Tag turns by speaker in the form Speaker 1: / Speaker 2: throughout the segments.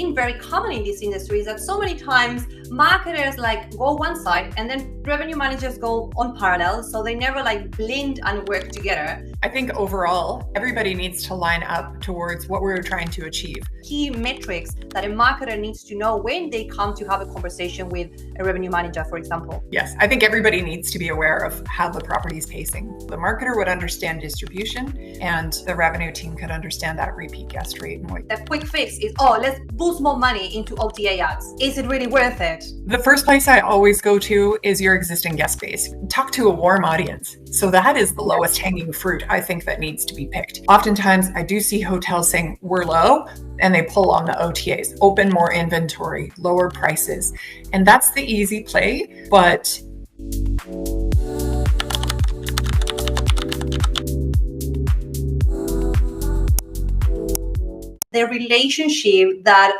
Speaker 1: seen very common in this industry is that so many times marketers like go one side and then revenue managers go on parallel, so they never like blend and work together.
Speaker 2: I think overall, everybody needs to line up towards what we're trying to achieve.
Speaker 1: Key metrics that a marketer needs to know when they come to have a conversation with a revenue manager, for example.
Speaker 2: Yes, I think everybody needs to be aware of how the property is pacing. The marketer would understand distribution, and the revenue team could understand that repeat guest rate. And
Speaker 1: the quick fix is, oh, let's boost more money into OTA ads. Is it really worth it?
Speaker 2: The first place I always go to is your existing guest base. Talk to a warm audience. So that is the lowest hanging fruit, I think, that needs to be picked. Oftentimes, I do see hotels saying we're low, and they pull on the OTAs, open more inventory, lower prices. And that's the easy play, but
Speaker 1: the relationship that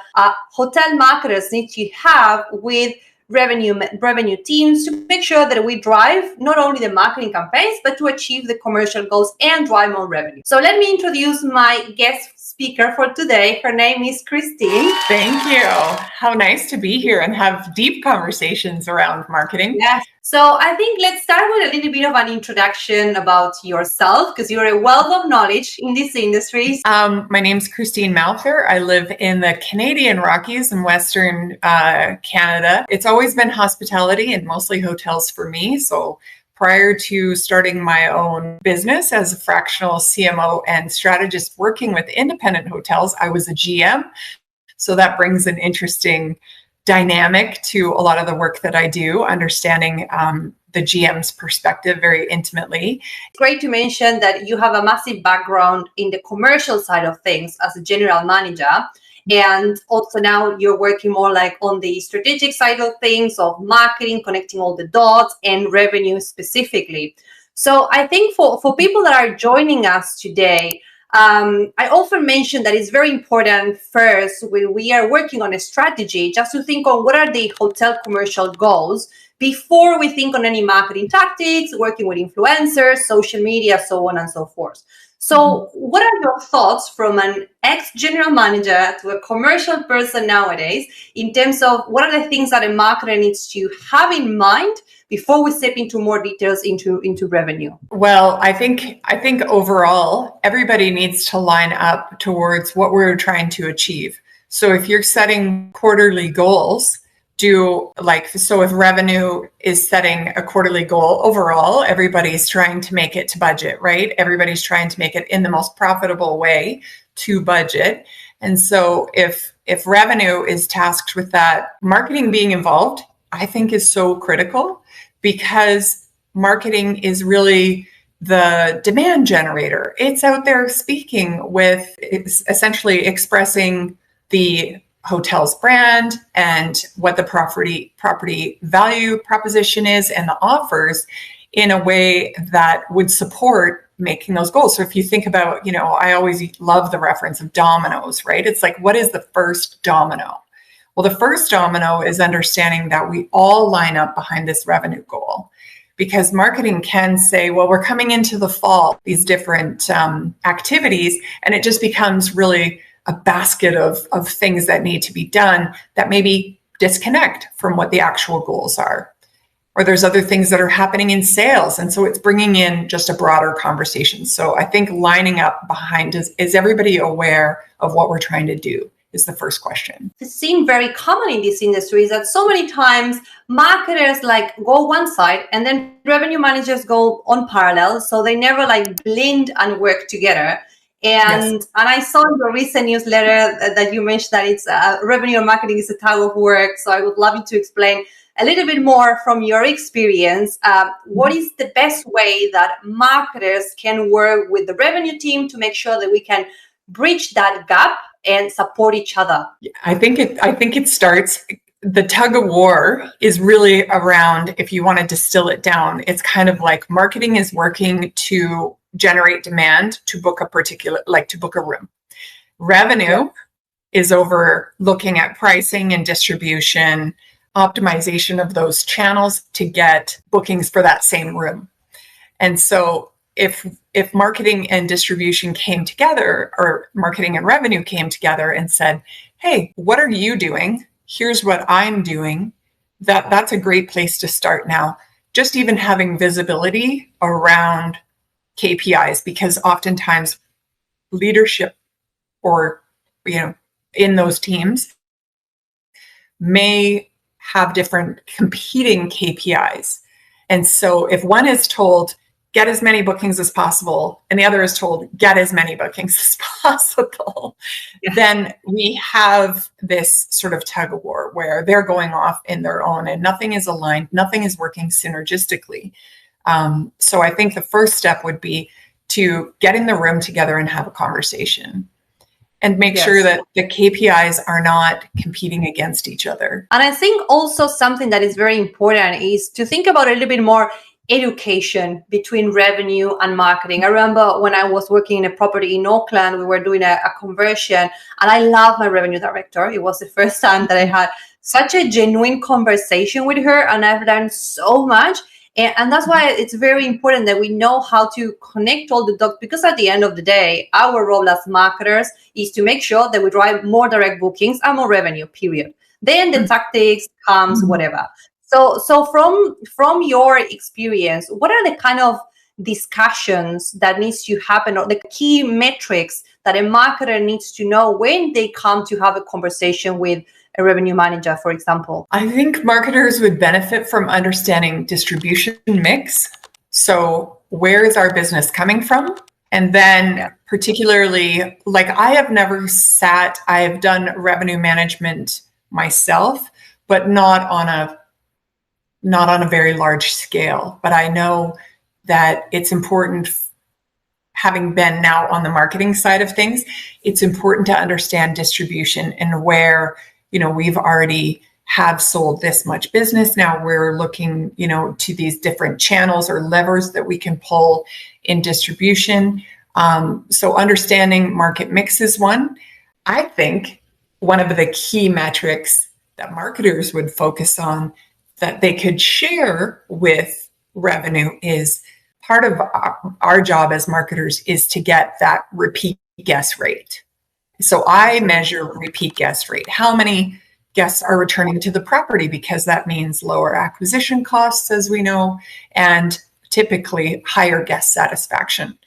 Speaker 1: hotel marketers need to have with revenue teams to make sure that we drive not only the marketing campaigns, but to achieve the commercial goals and drive more revenue. So let me introduce my guest speaker for today. Her name is Christine.
Speaker 2: Thank you. How nice to be here and have deep conversations around marketing.
Speaker 1: Yes. So I think let's start with a little bit of an introduction about yourself, because you're a wealth of knowledge in this industry.
Speaker 2: My name's Christine Malfer. I live in the Canadian Rockies in Western Canada. It's always been hospitality and mostly hotels for me. So prior to starting my own business as a fractional CMO and strategist working with independent hotels, I was a GM. So that brings an interesting dynamic to a lot of the work that I do, understanding the GM's perspective very intimately.
Speaker 1: It's great to mention that you have a massive background in the commercial side of things as a general manager. And also now you're working more like on the strategic side of things, of marketing, connecting all the dots, and revenue specifically. So I think for people that are joining us today, I often mention that it's very important first when we are working on a strategy, just to think on what are the hotel commercial goals before we think on any marketing tactics, working with influencers, social media, so on and so forth. So what are your thoughts from an ex-general manager to a commercial person nowadays in terms of what are the things that a marketer needs to have in mind before we step into more details into revenue?
Speaker 2: Well, I think overall, everybody needs to line up towards what we're trying to achieve. So if you're setting quarterly goals, so if revenue is setting a quarterly goal overall, everybody's trying to make it to budget, right? Everybody's trying to make it in the most profitable way to budget. And so if revenue is tasked with that, marketing being involved, I think is so critical, because marketing is really the demand generator. It's out there speaking with, it's essentially expressing the hotel's brand and what the property value proposition is and the offers in a way that would support making those goals. So if you think about, I always love the reference of dominoes, right? It's like, what is the first domino? Well, the first domino is understanding that we all line up behind this revenue goal, because marketing can say, well, we're coming into the fall, these different activities, and it just becomes really a basket of things that need to be done that maybe disconnect from what the actual goals are. Or there's other things that are happening in sales. And so it's bringing in just a broader conversation. So I think lining up behind is everybody aware of what we're trying to do is the first question.
Speaker 1: It's seen very common in this industry is that so many times marketers like go one side and then revenue managers go on parallel. So they never like blend and work together. And yes. And I saw in your recent newsletter that you mentioned that it's revenue and marketing is a tug of work. So I would love you to explain a little bit more from your experience. What is the best way that marketers can work with the revenue team to make sure that we can bridge that gap and support each other?
Speaker 2: I think it starts. The tug of war is really around, if you want to distill it down, it's kind of like marketing is working to generate demand to book to book a room. Revenue is over looking at pricing and distribution, optimization of those channels to get bookings for that same room. And so if marketing and distribution came together, or marketing and revenue came together and said, hey, what are you doing? Here's what I'm doing. That's a great place to start now. Just even having visibility around KPIs, because oftentimes leadership or, in those teams may have different competing KPIs. And so if one is told, get as many bookings as possible, and the other is told, get as many bookings as possible, then we have this sort of tug of war where they're going off in their own and nothing is aligned, nothing is working synergistically. So I think the first step would be to get in the room together and have a conversation and make sure that the KPIs are not competing against each other.
Speaker 1: And I think also something that is very important is to think about a little bit more education between revenue and marketing. I remember when I was working in a property in Auckland, we were doing a conversion, and I love my revenue director. It was the first time that I had such a genuine conversation with her, and I've learned so much. And that's why it's very important that we know how to connect all the dots, because at the end of the day, our role as marketers is to make sure that we drive more direct bookings and more revenue, period. Then the tactics comes, whatever. So from your experience, what are the kind of discussions that needs to happen, or the key metrics that a marketer needs to know when they come to have a conversation with a revenue manager, for example?
Speaker 2: I think marketers would benefit from understanding distribution mix. So where is our business coming from? And then particularly, like I have done revenue management myself, but not on a very large scale. But I know that it's important, having been now on the marketing side of things, it's important to understand distribution and where, we've already have sold this much business. Now we're looking, to these different channels or levers that we can pull in distribution. So understanding market mix is one. I think one of the key metrics that marketers would focus on that they could share with revenue is part of our job as marketers is to get that repeat guest rate. So I measure repeat guest rate. How many guests are returning to the property? Because that means lower acquisition costs, as we know, and typically higher guest satisfaction.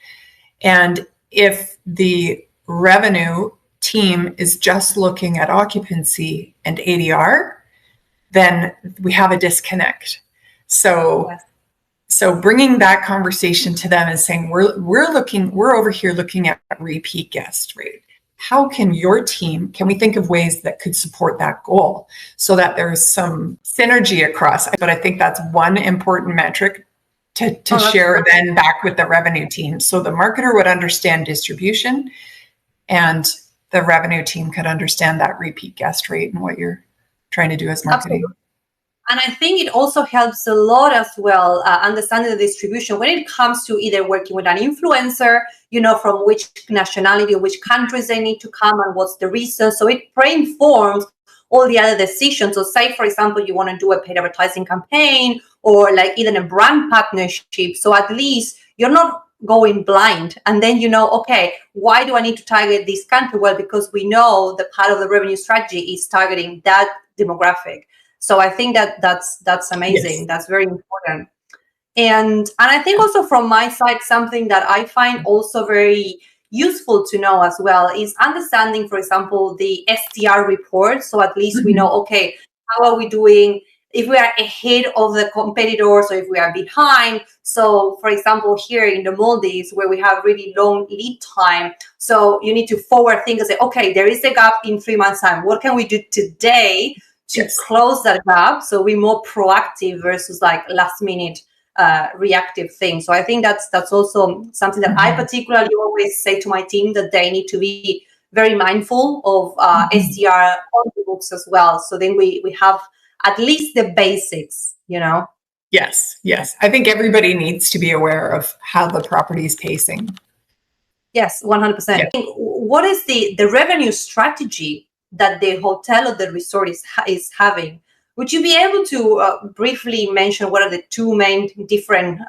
Speaker 2: And if the revenue team is just looking at occupancy and ADR, then we have a disconnect. So bringing that conversation to them and saying, we're over here looking at repeat guest rate. How can we think of ways that could support that goal so that there's some synergy across? But I think that's one important metric to share then back with the revenue team. So the marketer would understand distribution and the revenue team could understand that repeat guest rate and what you're trying to do as marketing.
Speaker 1: Absolutely. And I think it also helps a lot as well, understanding the distribution when it comes to either working with an influencer, from which nationality or which countries they need to come and what's the reason. So it pre-informs all the other decisions. So say, for example, you want to do a paid advertising campaign or like even a brand partnership. So at least you're not going blind. And then okay, why do I need to target this country? Well, because we know the part of the revenue strategy is targeting that demographic. So I think that's amazing. Yes. That's very important. And I think also from my side, something that I find also very useful to know as well is understanding, for example, the STR report. So at least we know, okay, how are we doing? If we are ahead of the competitors or if we are behind. So for example, here in the Maldives where we have really long lead time. So you need to forward think and say, okay, there is a gap in 3 months time. What can we do today to close that gap? So we're more proactive versus like last minute reactive thing. So I think that's also something that I particularly always say to my team, that they need to be very mindful of STR on the books as well. So then we have at least the basics,
Speaker 2: Yes. I think everybody needs to be aware of how the property is pacing.
Speaker 1: Yes, 100%. Yeah. What is the revenue strategy that the hotel or the resort is having? Would you be able to briefly mention what are the two main different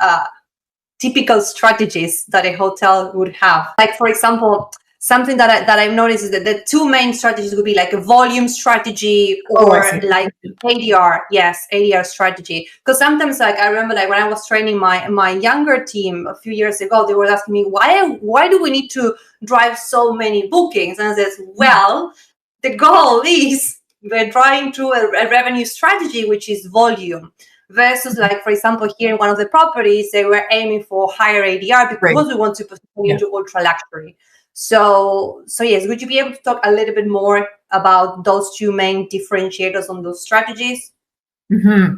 Speaker 1: typical strategies that a hotel would have? Like, for example, something that I've noticed is that the two main strategies would be like a volume strategy or like ADR. Yes, ADR strategy. Because sometimes, like I remember, like when I was training my younger team a few years ago, they were asking me why do we need to drive so many bookings? And I said, well, the goal is we're trying to a revenue strategy, which is volume. Versus, like, for example, here in one of the properties, they were aiming for higher ADR because we want to position into ultra luxury. So yes, would you be able to talk a little bit more about those two main differentiators on those strategies?
Speaker 2: Mm-hmm.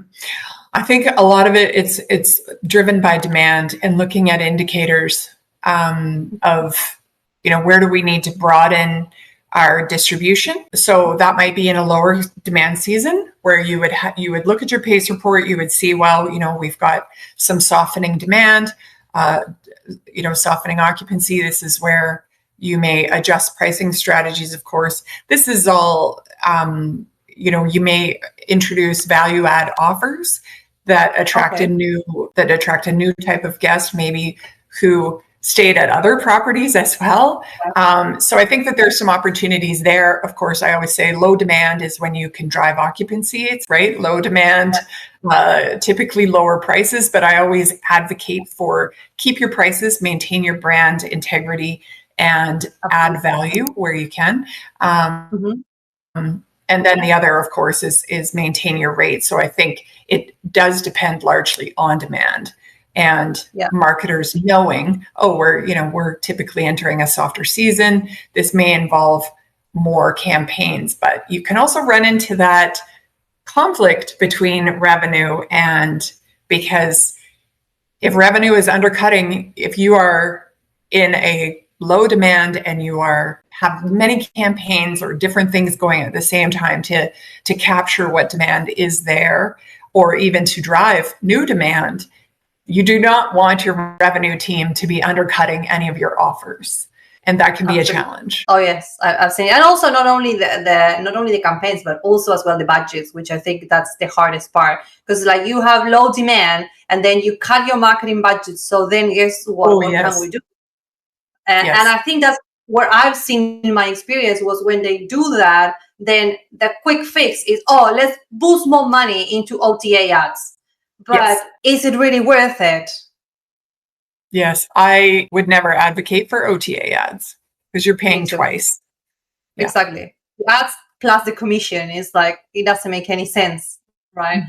Speaker 2: I think a lot of it's driven by demand and looking at indicators of, where do we need to broaden our distribution. So that might be in a lower demand season where you would look at your pace report, you would see, well, we've got some softening demand, softening occupancy. This is where you may adjust pricing strategies, of course. This is all, you may introduce value add offers that attract a new type of guest, maybe who stayed at other properties as well. So I think that there's some opportunities there. Of course, I always say low demand is when you can drive occupancy. It's right. Low demand, typically lower prices, but I always advocate for keep your prices, maintain your brand integrity, and add value where you can. And then the other, of course, is maintain your rate. So I think it does depend largely on demand and marketers knowing, we're typically entering a softer season. This may involve more campaigns, but you can also run into that conflict between revenue because if revenue is undercutting, if you are in a low demand and you have many campaigns or different things going at the same time to capture what demand is there, or even to drive new demand, you do not want your revenue team to be undercutting any of your offers, and that can be a challenge.
Speaker 1: Oh yes, I've seen it. And also not only the campaigns, but also as well the budgets, which I think that's the hardest part, because like you have low demand and then you cut your marketing budget. So then guess what? What can we do? And I think that's what I've seen in my experience was when they do that, then the quick fix is, let's boost more money into OTA ads. But is it really worth it?
Speaker 2: Yes, I would never advocate for OTA ads because you're paying twice.
Speaker 1: Yeah. Exactly. The ads plus the commission is like, it doesn't make any sense, right?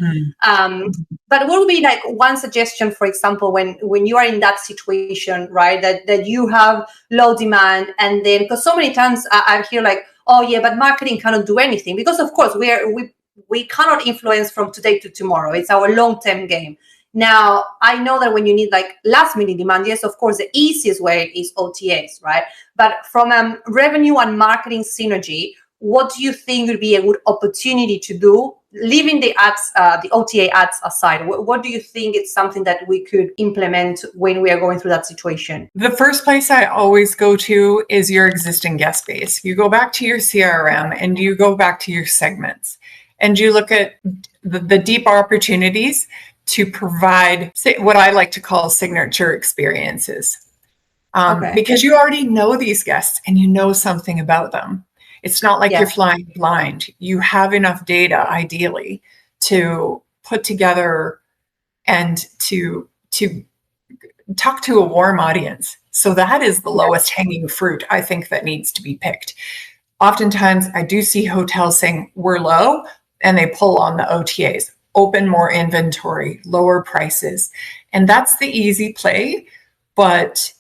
Speaker 1: But what would be like one suggestion, for example, when you are in that situation, right, that you have low demand, and then because so many times I hear like, but marketing cannot do anything, because of course we cannot influence from today to tomorrow. It's our long-term game. Now, I know that when you need like last-minute demand, yes, of course, the easiest way is OTAs, right? But from a revenue and marketing synergy, what do you think would be a good opportunity to do, leaving the ads, the OTA ads aside? What do you think is something that we could implement when we are going through that situation?
Speaker 2: The first place I always go to is your existing guest base. You go back to your CRM and you go back to your segments and you look at the deep opportunities to provide what I like to call signature experiences. Because you already know these guests and you know something about them. It's not like you're flying blind. You have enough data, ideally, to put together and to talk to a warm audience. So that is the lowest hanging fruit, I think, that needs to be picked. Oftentimes, I do see hotels saying, we're low, and they pull on the OTAs, open more inventory, lower prices. And that's the easy play, but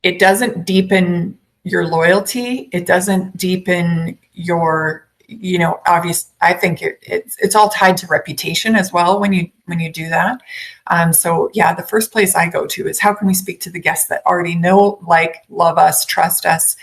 Speaker 2: it doesn't deepen your loyalty. It doesn't deepen your, I think it's all tied to reputation as well when you do that. The first place I go to is how can we speak to the guests that already know, like, love us, trust us.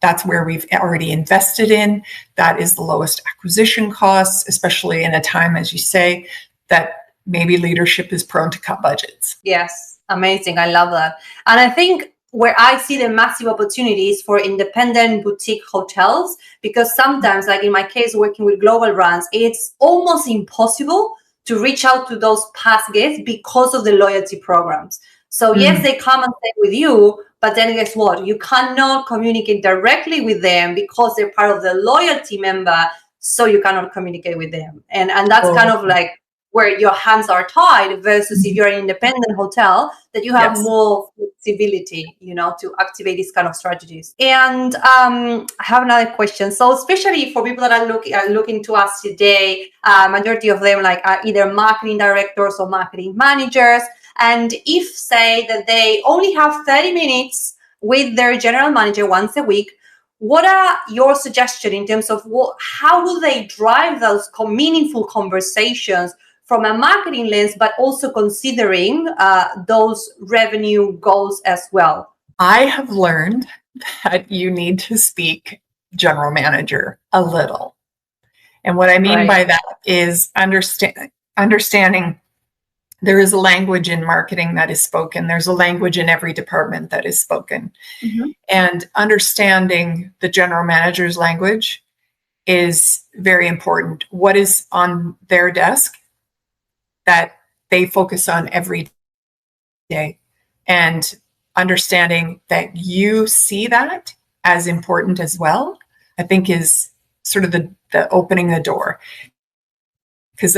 Speaker 2: That's where we've already invested in. That is the lowest acquisition costs, especially in a time, as you say, that maybe leadership is prone to cut budgets.
Speaker 1: Yes, amazing. I love that. And I think where I see the massive opportunities for independent boutique hotels, because sometimes, like in my case, working with global brands, it's almost impossible to reach out to those past guests because of the loyalty programs. So yes, they come and stay with you, But then guess what? You cannot communicate directly with them because they're part of the loyalty member. So you cannot communicate with them. And that's kind of like where your hands are tied versus if you're an independent hotel, that you have more flexibility, to activate these kind of strategies. And I have another question. So especially for people that are looking to us today, majority of them are either marketing directors or marketing managers. And if say that they only have 30 minutes with their general manager once a week, what are your suggestions in terms of how will they drive those meaningful conversations from a marketing lens, but also considering those revenue goals as well?
Speaker 2: I have learned that you need to speak general manager a little. And what I mean by that is understanding there is a language in marketing that is spoken. There's a language in every department that is spoken. Mm-hmm. And understanding the general manager's language is very important. What is on their desk that they focus on every day, and understanding that you see that as important as well, I think is sort of the opening the door. Because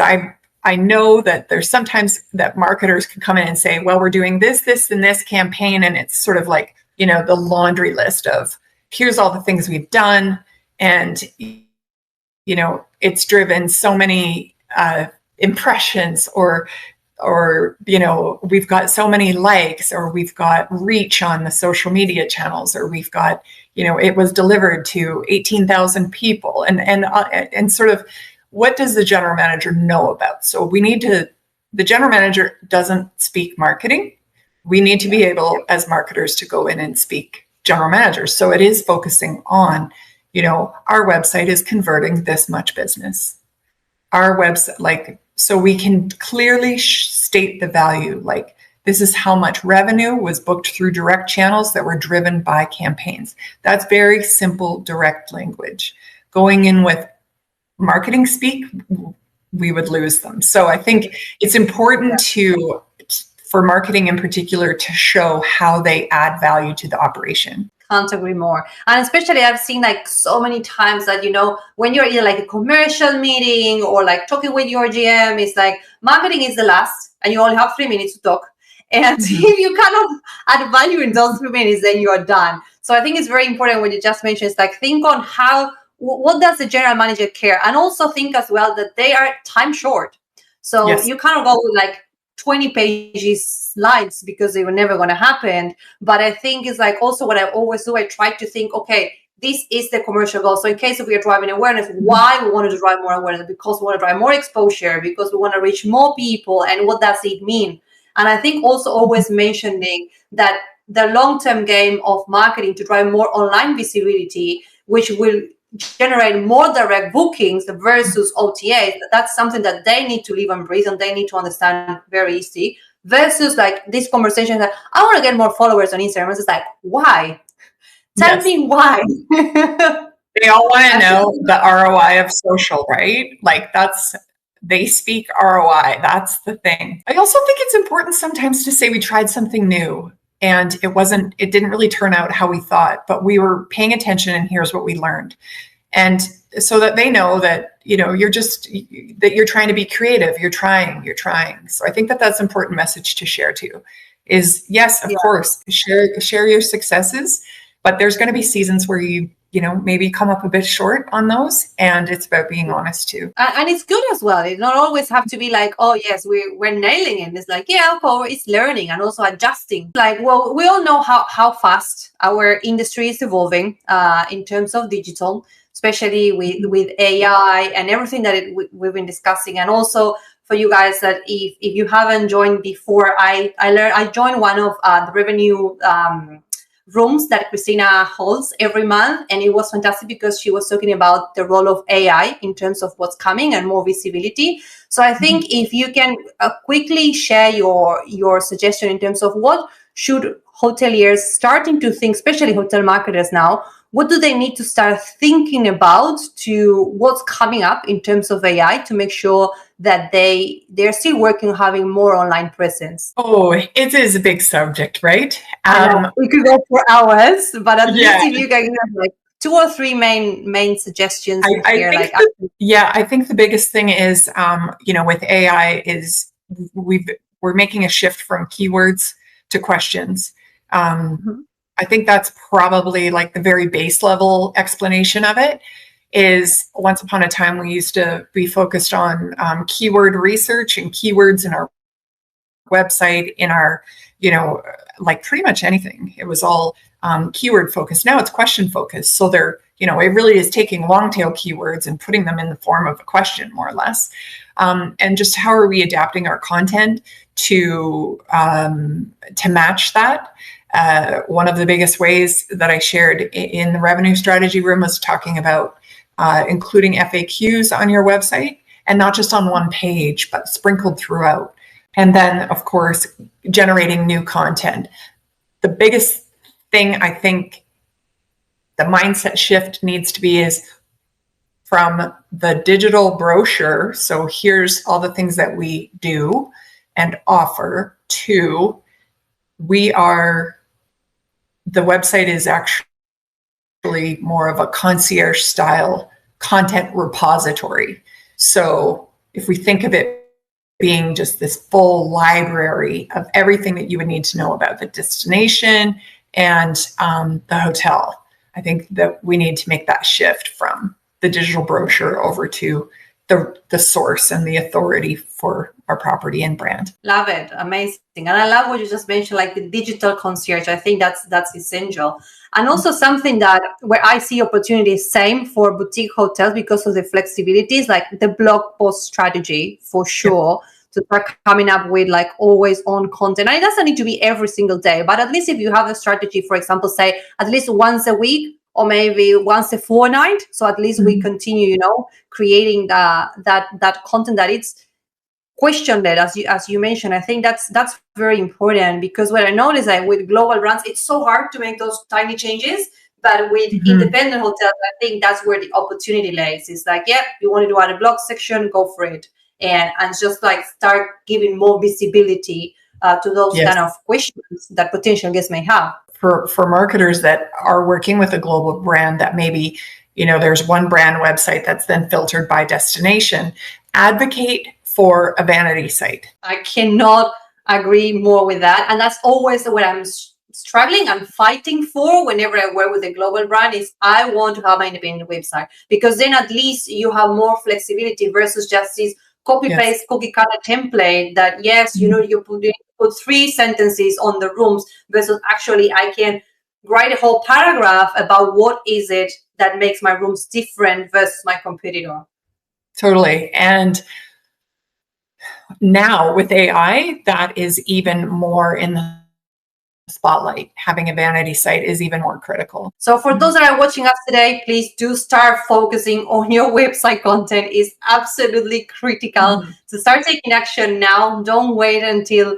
Speaker 2: I know that there's sometimes that marketers can come in and say, well, we're doing this, and this campaign. And it's sort of like, the laundry list of here's all the things we've done. And, it's driven so many impressions or, we've got so many likes, or we've got reach on the social media channels, or we've got, it was delivered to 18,000 people and sort of, what does the general manager know about? So the general manager doesn't speak marketing. We need to be able as marketers to go in and speak general managers. So it is focusing on, our website is converting this much business. Our website, so we can clearly state the value, this is how much revenue was booked through direct channels that were driven by campaigns. That's very simple, direct language. Going in with marketing speak, we would lose them. So I think it's important for marketing in particular, to show how they add value to the operation.
Speaker 1: Can't agree more. And especially I've seen so many times that, when you're in a commercial meeting or talking with your GM, it's marketing is the last and you only have 3 minutes to talk. And if you cannot add value in those 3 minutes, then you are done. So I think it's very important what you just mentioned is think on what does the general manager care? And also think as well that they are time short. So you cannot go with 20 pages slides because they were never going to happen. But I think it's also what I always do. I try to think, okay, this is the commercial goal. So in case if we are driving awareness, why we want to drive more awareness? Because we want to drive more exposure, because we want to reach more people. And what does it mean? And I think also always mentioning that the long-term game of marketing to drive more online visibility, which will generate more direct bookings versus OTAs, that's something that they need to live and breathe and they need to understand very easy, versus this conversation that I want to get more followers on Instagram. It's why? Tell me why.
Speaker 2: They all want to know the ROI of social, right? They speak ROI. That's the thing. I also think it's important sometimes to say we tried something new and it didn't really turn out how we thought, but we were paying attention and here's what we learned. And so that they know that, you're trying to be creative, you're trying. So I think that that's an important message to share too, is yes, of course, share your successes, but there's going to be seasons where you maybe come up a bit short on those, and it's about being honest too.
Speaker 1: And it's good as well. It not always have to be oh yes, we're nailing it. It's okay, it's learning and also adjusting. We all know how fast our industry is evolving in terms of digital, especially with AI and everything that we've been discussing. And also for you guys that if you haven't joined before, I joined one of the revenue rooms that Christina holds every month, and it was fantastic because she was talking about the role of AI in terms of what's coming and more visibility. So I think if you can quickly share your suggestion in terms of what should hoteliers starting to think, especially hotel marketers now, what do they need to start thinking about to what's coming up in terms of AI to make sure that they're still working on having more online presence?
Speaker 2: Oh, it is a big subject, right?
Speaker 1: I know we could go for hours, but at
Speaker 2: Yeah.
Speaker 1: least if you can give like 2 or 3 main suggestions in here,
Speaker 2: I think the biggest thing is, with AI is we're making a shift from keywords to questions. I think that's probably like the very base level explanation of it. Is once upon a time we used to be focused on keyword research and keywords in our website, in our, like pretty much anything. It was all keyword focused. Now it's question focused. So it really is taking long tail keywords and putting them in the form of a question, more or less. And just how are we adapting our content to match that? One of the biggest ways that I shared in the revenue strategy room was talking about including FAQs on your website, and not just on one page, but sprinkled throughout. And then, of course, generating new content. The biggest thing I think the mindset shift needs to be is from the digital brochure. So here's all the things that we do and offer, to the website is actually more of a concierge style content repository. So if we think of it being just this full library of everything that you would need to know about the destination and the hotel, I think that we need to make that shift from the digital brochure over to the source and the authority for our property and brand.
Speaker 1: Love it. Amazing. And I love what you just mentioned, like the digital concierge. I think that's essential. And also something that where I see opportunities, same for boutique hotels because of the flexibilities, like the blog post strategy for sure. Yeah. To start coming up with like always on content. And it doesn't need to be every single day, but at least if you have a strategy, for example, say at least once a week or maybe once a fortnight. So at least we continue, creating that content that it's question-led, as you mentioned. I think that's very important, because what I noticed that with global brands, it's so hard to make those tiny changes. But with independent hotels, I think that's where the opportunity lies. It's like, yeah, you want to do a blog section, go for it. And just like start giving more visibility to those kind of questions that potential guests may have.
Speaker 2: For marketers that are working with a global brand, that maybe, there's one brand website that's then filtered by destination, advocate for a vanity site.
Speaker 1: I cannot agree more with that. And that's always what I'm struggling and fighting for whenever I work with a global brand, is I want to have an independent website, because then at least you have more flexibility versus just this copy-paste cookie cutter template that, you put 3 sentences on the rooms, versus actually I can write a whole paragraph about what is it that makes my rooms different versus my competitor.
Speaker 2: Totally. And now with AI, that is even more in the spotlight. Having a vanity site is even more critical.
Speaker 1: So for those that are watching us today, please do start focusing on your website content. Is absolutely critical to start taking action now. Don't wait until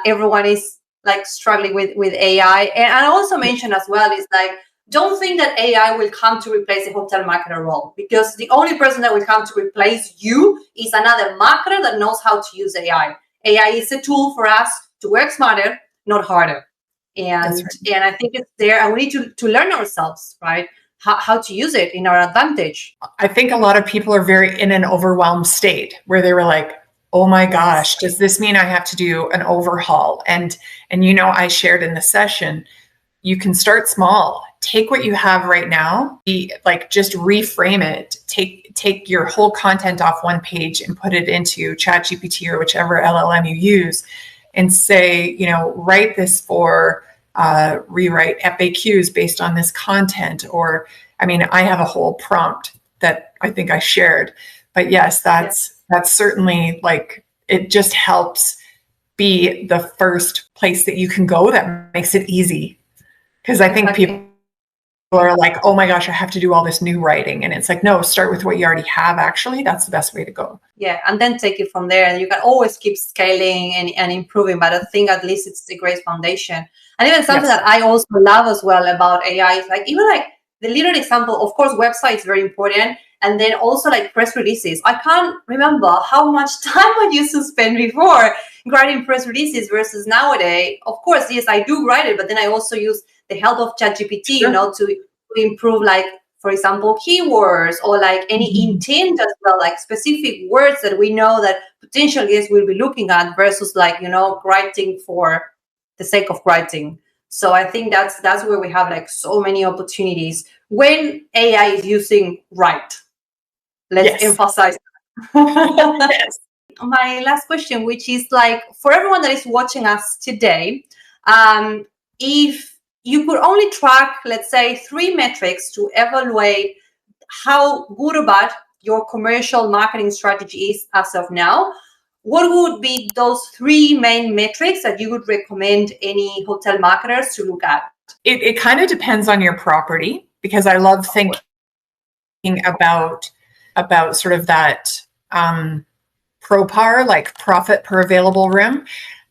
Speaker 1: everyone is like struggling with AI. And I also mentioned as well is like, don't think that AI will come to replace the hotel marketer role, because the only person that will come to replace you is another marketer that knows how to use AI. AI is a tool for us to work smarter, not harder. And and I think it's there, and we need to learn ourselves, right? How to use it in our advantage.
Speaker 2: I think a lot of people are very in an overwhelmed state where they were like, oh my gosh, does this mean I have to do an overhaul? And I shared in the session, you can start small. Take what you have right now, just reframe it. Take your whole content off one page and put it into ChatGPT or whichever LLM you use, and say, write this for rewrite FAQs based on this content. Or, I have a whole prompt that I think I shared. But yes, that's certainly like, it just helps be the first place that you can go that makes it easy. Because I think people are like, oh my gosh, I have to do all this new writing. And it's like, no, start with what you already have. Actually, that's the best way to go.
Speaker 1: Yeah. And then take it from there. And you can always keep scaling and improving. But I think at least it's a great foundation. And even something that I also love as well about AI is like, even like the little example, of course, website is very important. And then also like press releases. I can't remember how much time I used to spend before writing press releases versus nowadays. Of course, yes, I do write it, but then I also use the help of ChatGPT, to improve, like, for example, keywords or like any intent as well, like specific words that we know that potential guests will be looking at versus like, writing for the sake of writing. So I think that's where we have like so many opportunities when AI is using right. Let's emphasize.
Speaker 2: Yes.
Speaker 1: My last question, which is like for everyone that is watching us today, if you could only track, let's say, 3 metrics to evaluate how good or bad your commercial marketing strategy is as of now, what would be those 3 main metrics that you would recommend any hotel marketers to look at?
Speaker 2: It kind of depends on your property, because I love thinking about sort of that PROPAR, like profit per available room.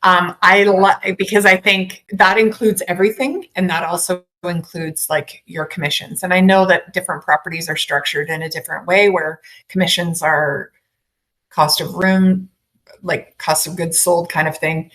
Speaker 2: Because I think that includes everything, and that also includes like your commissions. And I know that different properties are structured in a different way, where commissions are cost of room, like cost of goods sold kind of thing.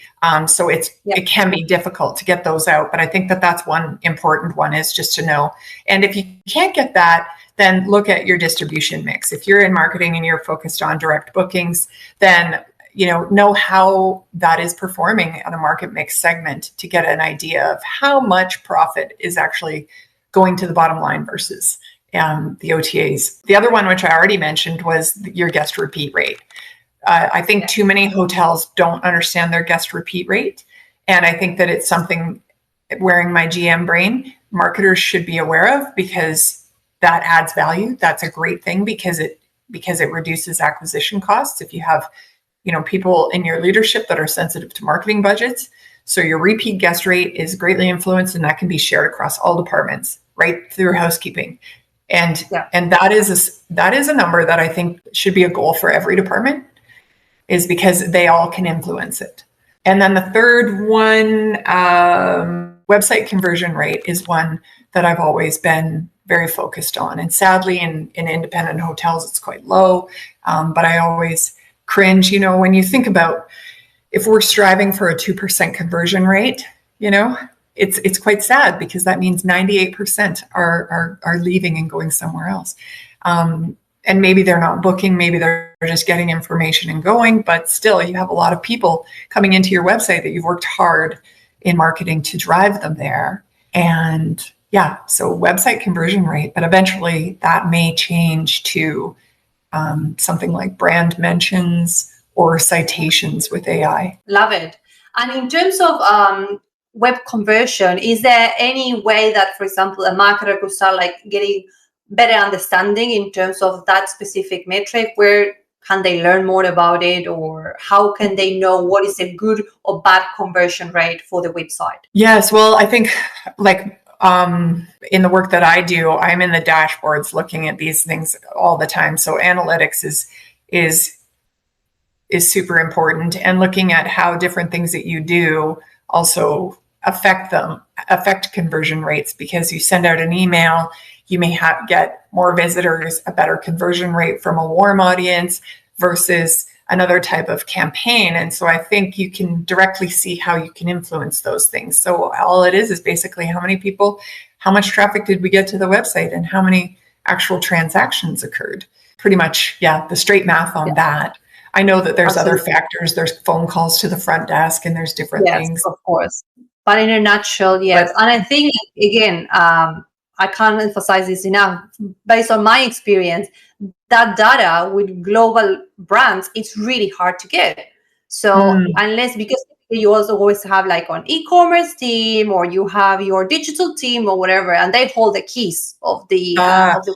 Speaker 2: So it can be difficult to get those out, but I think that that's one important one, is just to know. And if you can't get that, then look at your distribution mix. If you're in marketing and you're focused on direct bookings, then know how that is performing on a market mix segment to get an idea of how much profit is actually going to the bottom line versus the OTAs. The other one, which I already mentioned, was your guest repeat rate. I think too many hotels don't understand their guest repeat rate. And I think that it's something, wearing my GM brain, marketers should be aware of, because that adds value. That's a great thing, because it reduces acquisition costs. If you have people in your leadership that are sensitive to marketing budgets. So your repeat guest rate is greatly influenced, and that can be shared across all departments, right through housekeeping. And that is a number that I think should be a goal for every department, is because they all can influence it. And then the third one, website conversion rate, is one that I've always been very focused on. And sadly, in independent hotels, it's quite low. But I always cringe, when you think about, if we're striving for a 2% conversion rate, it's quite sad, because that means 98% are leaving and going somewhere else. And maybe they're not booking, maybe they're just getting information and going, but still you have a lot of people coming into your website that you've worked hard in marketing to drive them there. And so website conversion rate, but eventually that may change to something like brand mentions or citations with AI.
Speaker 1: Love it. And in terms of web conversion, is there any way that, for example, a marketer could start like getting better understanding in terms of that specific metric? Where can they learn more about it, or how can they know what is a good or bad conversion rate for the website?
Speaker 2: Yes, well, I think like in the work that I do, I'm in the dashboards looking at these things all the time. So analytics is super important, and looking at how different things that you do also affect conversion rates, because you send out an email, you may get more visitors, a better conversion rate from a warm audience versus another type of campaign. And so I think you can directly see how you can influence those things. So all it is basically how much traffic did we get to the website, and how many actual transactions occurred. Pretty much, the straight math on that. I know that there's other factors. There's phone calls to the front desk, and there's different things.
Speaker 1: Of course. But in a nutshell, yes. And I think, again, I can't emphasize this enough. Based on my experience, that data with global brands, it's really hard to get. So because you also always have like an e-commerce team, or you have your digital team or whatever, and they hold the keys of the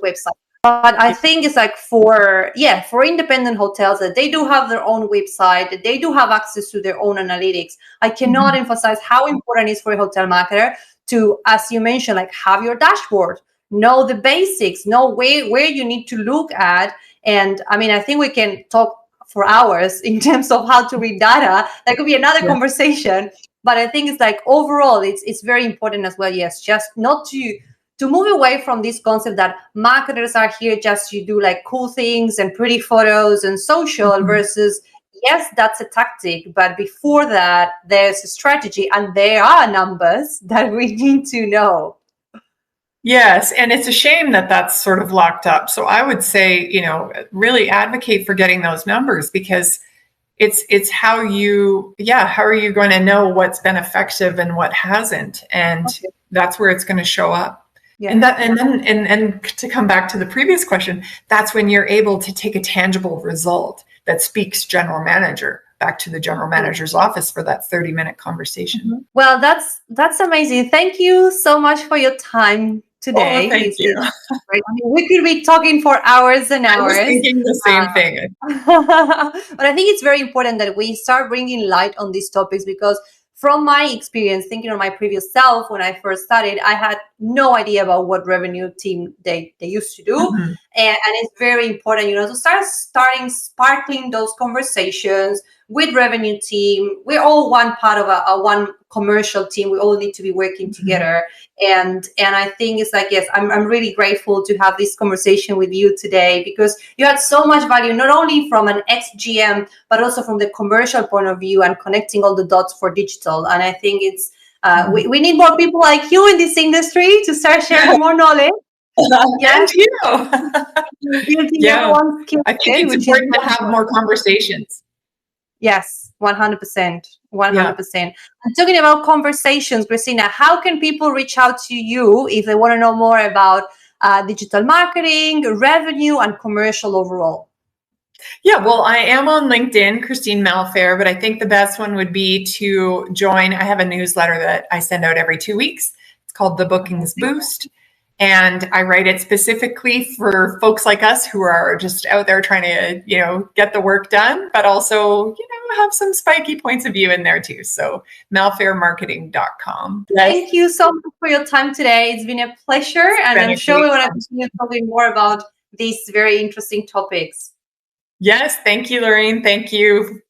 Speaker 1: website. But I think it's like for independent hotels, that they do have their own website, that they do have access to their own analytics. I cannot emphasize how important it is for a hotel marketer to, as you mentioned, like have your dashboard, know the basics, know where you need to look at. And I mean, I think we can talk for hours in terms of how to read data. That could be another conversation. But I think it's like overall, it's very important as well. Yes, just not to to move away from this concept that marketers are here just to do like cool things and pretty photos and social versus, yes, that's a tactic, but before that, there's a strategy and there are numbers that we need to know.
Speaker 2: Yes, and it's a shame that that's sort of locked up. So I would say, really advocate for getting those numbers, because it's how are you going to know what's been effective and what hasn't, and that's where it's going to show up. Yeah. And to come back to the previous question, that's when you're able to take a tangible result that speaks general manager back to the general manager's office for that 30-minute conversation.
Speaker 1: Well, that's amazing. Thank you so much for your time today.
Speaker 2: Thank you.
Speaker 1: I mean, we could be talking for hours and hours.
Speaker 2: I was thinking the same thing.
Speaker 1: But I think it's very important that we start bringing light on these topics, because from my experience, thinking of my previous self, when I first started, I had no idea about what revenue team they used to do. And it's very important, to start sparkling those conversations with revenue team. We're all one part of a one commercial team. We all need to be working together. And I think it's like, yes, I'm really grateful to have this conversation with you today, because you had so much value, not only from an ex-GM, but also from the commercial point of view and connecting all the dots for digital. And I think it's we need more people like you in this industry to start sharing more knowledge.
Speaker 2: And you.
Speaker 1: Everyone's skill
Speaker 2: I think it's important to have more conversations.
Speaker 1: Yes, 100%. 100%. And talking about conversations, Christina, how can people reach out to you if they want to know more about digital marketing, revenue, and commercial overall?
Speaker 2: Yeah, well, I am on LinkedIn, Christine Malfair, but I think the best one would be to join. I have a newsletter that I send out every 2 weeks. It's called The Bookings Boost. And I write it specifically for folks like us who are just out there trying to, get the work done, but also, have some spiky points of view in there too. So malfairmarketing.com.
Speaker 1: Thank you so much for your time today. It's been a pleasure. And I'm sure we want to continue talking more about these very interesting topics.
Speaker 2: Yes. Thank you, Laurean. Thank you.